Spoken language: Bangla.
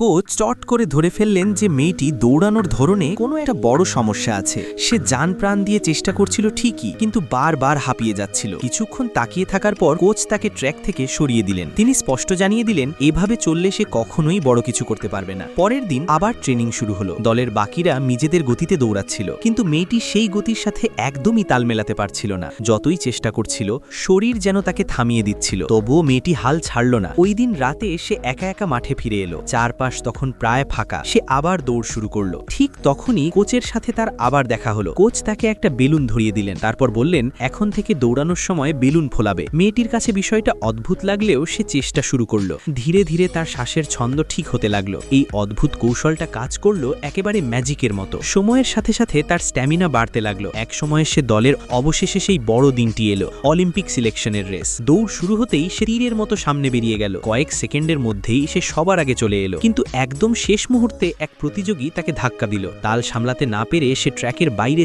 কোচ চট করে ধরে ফেললেন যে মেয়েটি দৌড়ানোর ধরনে কোনো একটা বড় সমস্যা আছে। সে জান প্রাণ দিয়ে চেষ্টা করছিল ঠিকই, কিন্তু বারবার হাঁপিয়ে যাচ্ছিল। কিছুক্ষণ তাকিয়ে থাকার পর কোচ তাকে ট্র্যাক থেকে সরিয়ে দিলেন। তিনি স্পষ্ট জানিয়ে দিলেন এভাবে চললে সে কখনোই বড় কিছু করতে পারবে না। পরের দিন আবার ট্রেনিং শুরু হলো। দলের বাকিরা নিজেদের গতিতে দৌড়াচ্ছিল, কিন্তু মেয়েটি সেই গতির সাথে একদমই তাল মেলাতে পারছিল না। যতই চেষ্টা করছিল শরীর যেন তাকে থামিয়ে দিচ্ছিল, তবুও মেয়েটি হাল ছাড়ল না। ওই দিন রাতে সে একা একা মাঠে ফিরে এলো। চারপাশ তখন প্রায় ফাঁকা। সে আবার দৌড় শুরু করলো। ঠিক তখনই কোচের সাথে তার আবার দেখা হলো। কোচ তাকে একটা বেলুন ধরিয়ে দিলেন, তারপর বললেন এখন থেকে দৌড়ানোর সময় বেলুন ফোলাবে। মেয়েটির কাছে বিষয়টা অদ্ভুত লাগলেও সে চেষ্টা শুরু করলো। ধীরে ধীরে তার শ্বাসের ছন্দ ঠিক হতে লাগলো। এই অদ্ভুত কৌশলটা কাজ করলো একেবারে ম্যাজিকের মতো। সময়ের সাথে সাথে তার স্ট্যামিনা বাড়তে লাগলো। এক সময় সে দলের অবশেষে সেই বড় দিনটি এলো, অলিম্পিক সিলেকশনের রেস। দৌড় শুরু হতেই সে তীরের মতো সামনে বেরিয়ে গেল। কয়েক সেকেন্ডের মধ্যেই সে সবার আগে চলে এলো, কিন্তু একদম শেষ মুহূর্তে এক প্রতিযোগী তাকে ধাক্কা দিল। তাল সামলাতে না পেরে সে ট্র্যাকের বাইরে